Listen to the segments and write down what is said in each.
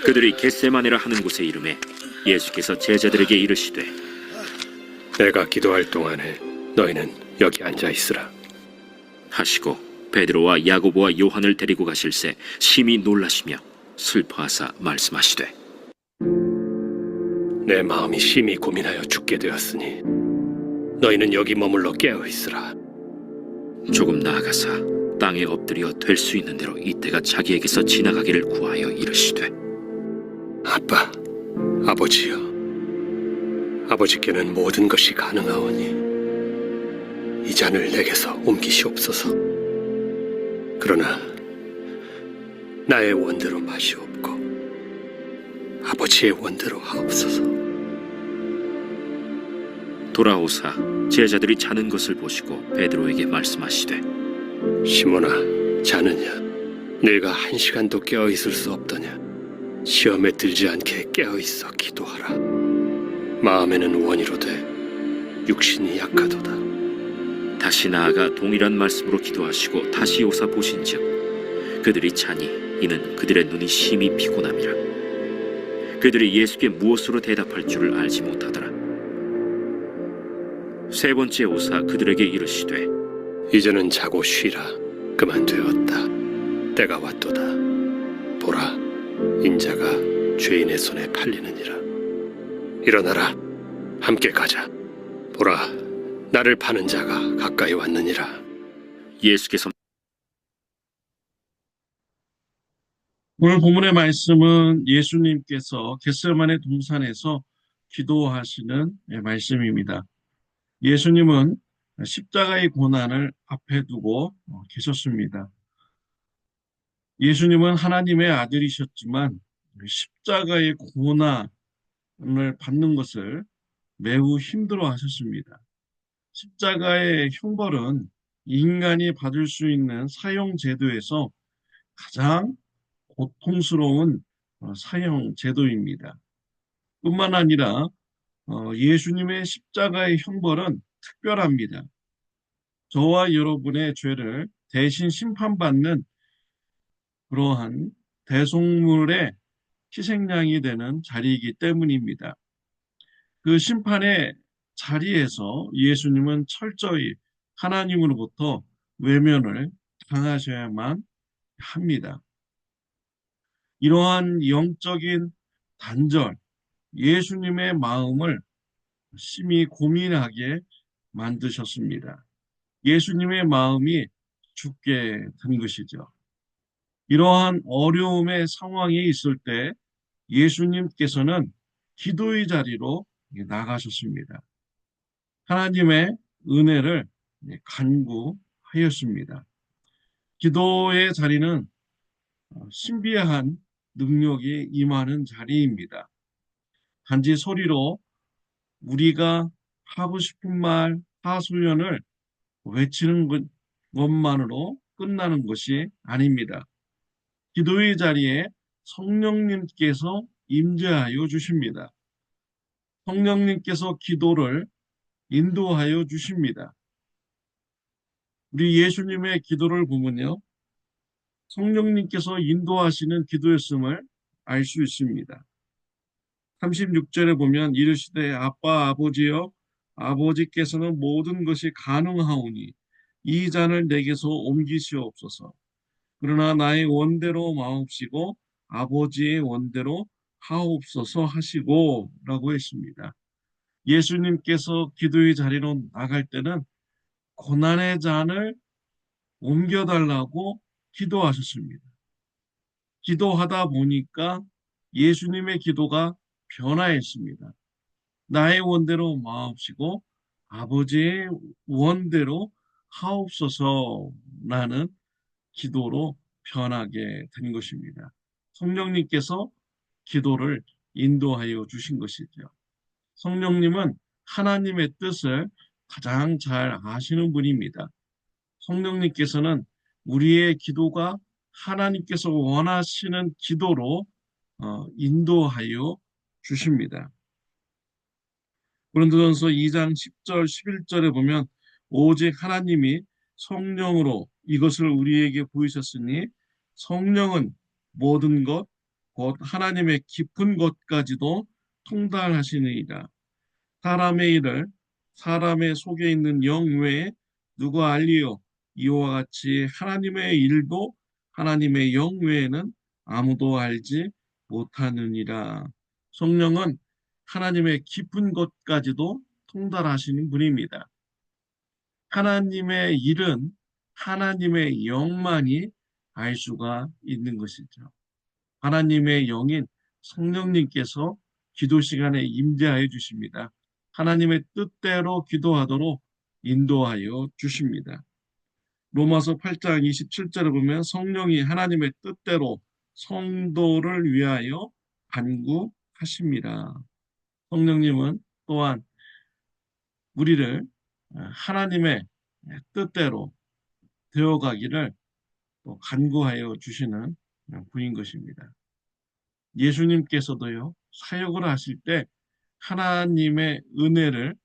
그들이 겟세마네라 하는 곳에 이르매 예수께서 제자들에게 이르시되 내가 기도할 동안에 너희는 여기 앉아 있으라 하시고 베드로와 야고보와 요한을 데리고 가실새 심히 놀라시며 슬퍼하사 말씀하시되 내 마음이 심히 고민하여 죽게 되었으니 너희는 여기 머물러 깨어 있으라. 조금 나아가사 땅에 엎드려 될 수 있는 대로 이때가 자기에게서 지나가기를 구하여 이르시되 아빠, 아버지여, 아버지께는 모든 것이 가능하오니 이 잔을 내게서 옮기시옵소서. 그러나 나의 원대로 마시옵고 아버지의 원대로 하옵소서. 돌아오사 제자들이 자는 것을 보시고 베드로에게 말씀하시되 시몬아, 자느냐? 내가 1시간도 깨어 있을 수 없더냐? 시험에 들지 않게 깨어 있어 기도하라. 마음에는 원이로되 육신이 약하도다. 다시 나아가 동일한 말씀으로 기도하시고 다시 오사 보신즉 그들이 자니 이는 그들의 눈이 심히 피곤함이라. 그들이 예수께 무엇으로 대답할 줄을 알지 못하더라. 세 번째 오사 그들에게 이르시되 이제는 자고 쉬라. 그만 되었다. 때가 왔도다. 보라, 인자가 죄인의 손에 팔리느니라. 일어나라, 함께 가자. 보라, 나를 파는 자가 가까이 왔느니라. 예수께서 오늘 본문의 말씀은 예수님께서 겟세마네 동산에서 기도하시는 말씀입니다. 예수님은 십자가의 고난을 앞에 두고 계셨습니다. 예수님은 하나님의 아들이셨지만 십자가의 고난을 받는 것을 매우 힘들어 하셨습니다. 십자가의 형벌은 인간이 받을 수 있는 사형 제도에서 가장 고통스러운 사형 제도입니다. 뿐만 아니라 예수님의 십자가의 형벌은 특별합니다. 저와 여러분의 죄를 대신 심판받는 그러한 대속물의 희생양이 되는 자리이기 때문입니다. 그 심판의 자리에서 예수님은 철저히 하나님으로부터 외면을 당하셔야만 합니다. 이러한 영적인 단절, 예수님의 마음을 심히 고민하게 만드셨습니다. 예수님의 마음이 죽게 된 것이죠. 이러한 어려움의 상황에 있을 때 예수님께서는 기도의 자리로 나가셨습니다. 하나님의 은혜를 간구하였습니다. 기도의 자리는 신비한 능력이 임하는 자리입니다. 단지 소리로 우리가 하고 싶은 말, 하소연을 외치는 것만으로 끝나는 것이 아닙니다. 기도의 자리에 성령님께서 임재하여 주십니다. 성령님께서 기도를 인도하여 주십니다. 우리 예수님의 기도를 보면요, 성령님께서 인도하시는 기도였음을 알 수 있습니다. 36절에 보면 이르시되 아빠 아버지여 아버지께서는 모든 것이 가능하오니 이 잔을 내게서 옮기시옵소서. 그러나 나의 원대로 마옵시고 아버지의 원대로 하옵소서 하시고 라고 했습니다. 예수님께서 기도의 자리로 나갈 때는 고난의 잔을 옮겨달라고 기도하셨습니다. 기도하다 보니까 예수님의 기도가 변화했습니다. 나의 원대로 마옵시고 아버지의 원대로 하옵소서라는 기도로 변하게 된 것입니다. 성령님께서 기도를 인도하여 주신 것이죠. 성령님은 하나님의 뜻을 가장 잘 아시는 분입니다. 성령님께서는 우리의 기도가 하나님께서 원하시는 기도로 인도하여 주십니다. 고린도전서 2장 10절 11절에 보면 오직 하나님이 성령으로 이것을 우리에게 보이셨으니 성령은 모든 것 곧 하나님의 깊은 것까지도 통달하시느니라. 사람의 일을 사람의 속에 있는 영 외에 누가 알리요? 이와 같이 하나님의 일도 하나님의 영 외에는 아무도 알지 못하느니라. 성령은 하나님의 깊은 것까지도 통달하시는 분입니다. 하나님의 일은 하나님의 영만이 알 수가 있는 것이죠. 하나님의 영인 성령님께서 기도 시간에 임재하여 주십니다. 하나님의 뜻대로 기도하도록 인도하여 주십니다. 로마서 8장 27절에 보면 성령이 하나님의 뜻대로 성도를 위하여 간구하십니다. 성령님은 또한 우리를 하나님의 뜻대로 되어가기를 또 간구하여 주시는 분인 것입니다. 예수님께서도요, 사역을 하실 때 하나님의 은혜를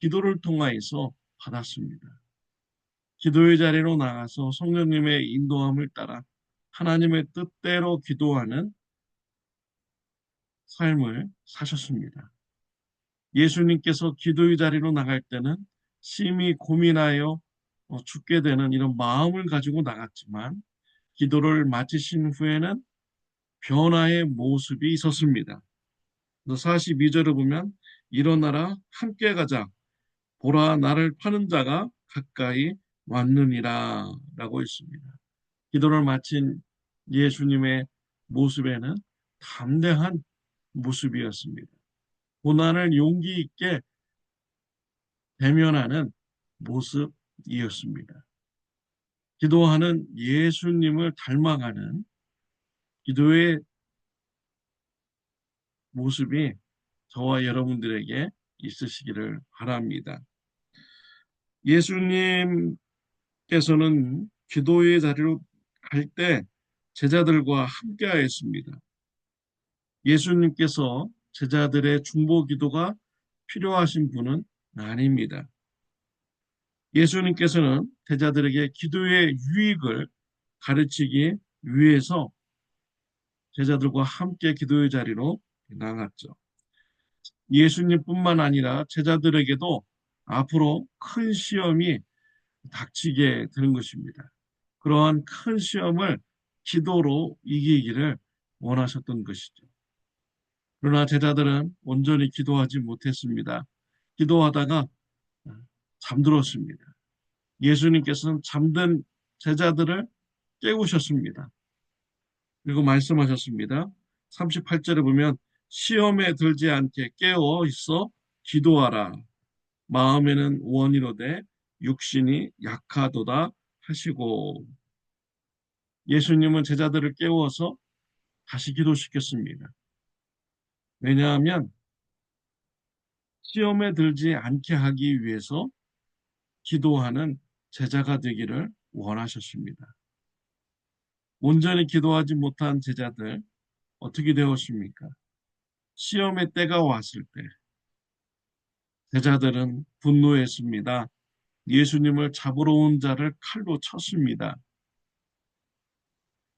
기도를 통하여서 받았습니다. 기도의 자리로 나가서 성령님의 인도함을 따라 하나님의 뜻대로 기도하는 삶을 사셨습니다. 예수님께서 기도의 자리로 나갈 때는 심히 고민하여 죽게 되는 이런 마음을 가지고 나갔지만 기도를 마치신 후에는 변화의 모습이 있었습니다. 42절을 보면 일어나라 함께 가자 보라 나를 파는 자가 가까이 왔느니라 라고 했습니다. 기도를 마친 예수님의 모습에는 담대한 모습이었습니다. 고난을 용기 있게 대면하는 모습이었습니다. 기도하는 예수님을 닮아가는 기도의 모습이 저와 여러분들에게 있으시기를 바랍니다. 예수님께서는 기도의 자리로 갈 때 제자들과 함께 하였습니다. 예수님께서 제자들의 중보 기도가 필요하신 분은 아닙니다. 예수님께서는 제자들에게 기도의 유익을 가르치기 위해서 제자들과 함께 기도의 자리로 나갔죠. 예수님뿐만 아니라 제자들에게도 앞으로 큰 시험이 닥치게 되는 것입니다. 그러한 큰 시험을 기도로 이기기를 원하셨던 것이죠. 그러나 제자들은 온전히 기도하지 못했습니다. 기도하다가 잠들었습니다. 예수님께서는 잠든 제자들을 깨우셨습니다. 그리고 말씀하셨습니다. 38절에 보면 시험에 들지 않게 깨어 있어 기도하라. 마음에는 원이로되 육신이 약하도다 하시고 예수님은 제자들을 깨워서 다시 기도시켰습니다. 왜냐하면 시험에 들지 않게 하기 위해서 기도하는 제자가 되기를 원하셨습니다. 온전히 기도하지 못한 제자들 어떻게 되었습니까? 시험의 때가 왔을 때 제자들은 분노했습니다. 예수님을 잡으러 온 자를 칼로 쳤습니다.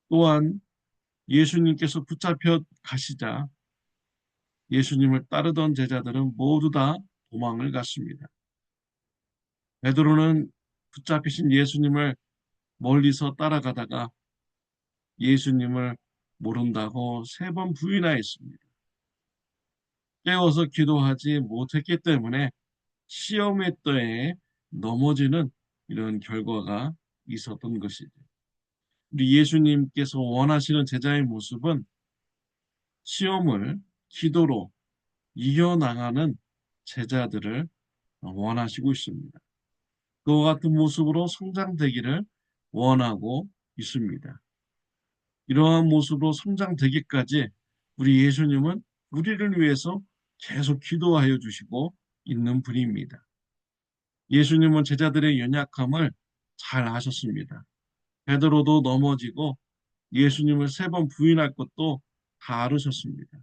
또한 예수님께서 붙잡혀 가시자 예수님을 따르던 제자들은 모두 다 도망을 갔습니다. 베드로는 붙잡히신 예수님을 멀리서 따라가다가 예수님을 모른다고 3번 부인하였습니다. 깨워서 기도하지 못했기 때문에 시험의 때에 넘어지는 이런 결과가 있었던 것이죠. 우리 예수님께서 원하시는 제자의 모습은 시험을 기도로 이겨나가는 제자들을 원하시고 있습니다. 그와 같은 모습으로 성장되기를 원하고 있습니다. 이러한 모습으로 성장되기까지 우리 예수님은 우리를 위해서 계속 기도하여 주시고 있는 분입니다. 예수님은 제자들의 연약함을 잘 아셨습니다. 베드로도 넘어지고 예수님을 3번 부인할 것도 다 알으셨습니다.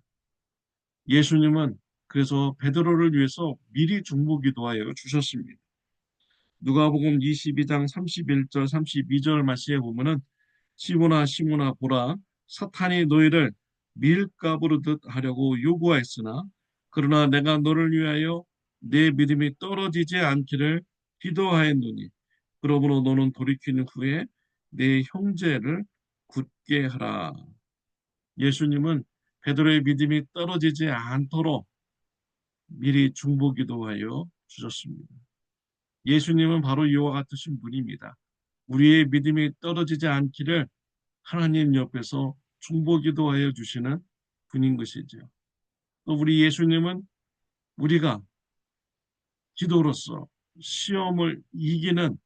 예수님은 그래서 베드로를 위해서 미리 중보 기도하여 주셨습니다. 누가복음 22장 31절 32절 말씀에 보면은 시몬아 시몬아 보라 사탄이 너희를 밀가 부르듯 하려고 요구하였으나 그러나 내가 너를 위하여 내 믿음이 떨어지지 않기를 기도하였노니 그러므로 너는 돌이키는 후에 내 형제를 굳게 하라. 예수님은 베드로의 믿음이 떨어지지 않도록 미리 중보기도하여 주셨습니다. 예수님은 바로 이와 같으신 분입니다. 우리의 믿음이 떨어지지 않기를 하나님 옆에서 중보기도하여 주시는 분인 것이죠. 또 우리 예수님은 우리가 기도로서 시험을 이기는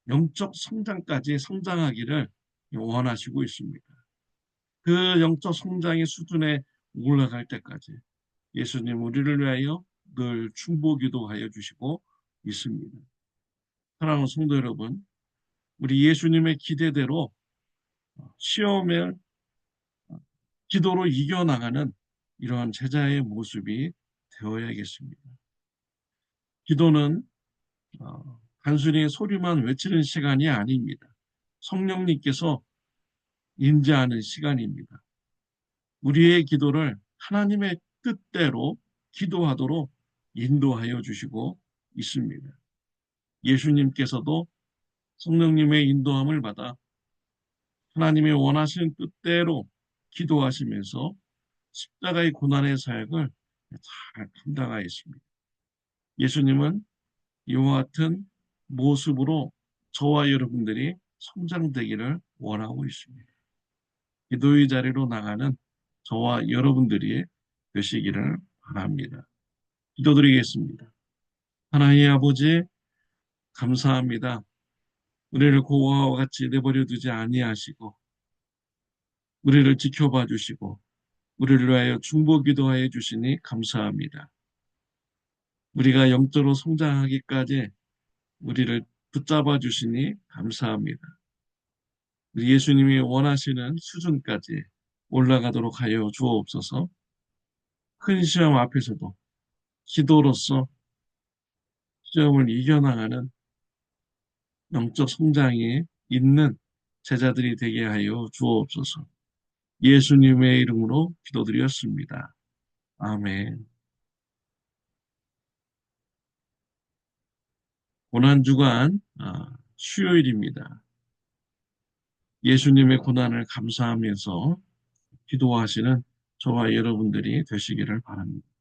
영적 성장까지 성장하기를 원하시고 있습니다. 그 영적 성장의 수준에 올라갈 때까지 예수님 우리를 위하여 늘 중보기도하여 주시고 있습니다. 사랑하는 성도 여러분, 우리 예수님의 기대대로 시험을 기도로 이겨나가는 이러한 제자의 모습이 되어야겠습니다. 기도는 단순히 소리만 외치는 시간이 아닙니다. 성령님께서 임재하는 시간입니다. 우리의 기도를 하나님의 뜻대로 기도하도록 인도하여 주시고 있습니다. 예수님께서도 성령님의 인도함을 받아 하나님이 원하시는 뜻대로 기도하시면서 십자가의 고난의 사역을 잘 감당하였습니다. 예수님은 이와 같은 모습으로 저와 여러분들이 성장되기를 원하고 있습니다. 기도의 자리로 나가는 저와 여러분들이 되시기를 바랍니다. 기도드리겠습니다. 하나님 아버지 감사합니다. 우리를 고아와 같이 내버려 두지 아니하시고 우리를 지켜봐 주시고 우리를 위하여 중보기도하여 주시니 감사합니다. 우리가 영적으로 성장하기까지 우리를 붙잡아 주시니 감사합니다. 우리 예수님이 원하시는 수준까지 올라가도록 하여 주옵소서. 큰 시험 앞에서도 기도로서 시험을 이겨나가는 영적 성장이 있는 제자들이 되게 하여 주옵소서. 예수님의 이름으로 기도드렸습니다. 아멘. 고난주간 수요일입니다. 예수님의 고난을 감사하면서 기도하시는 저와 여러분들이 되시기를 바랍니다.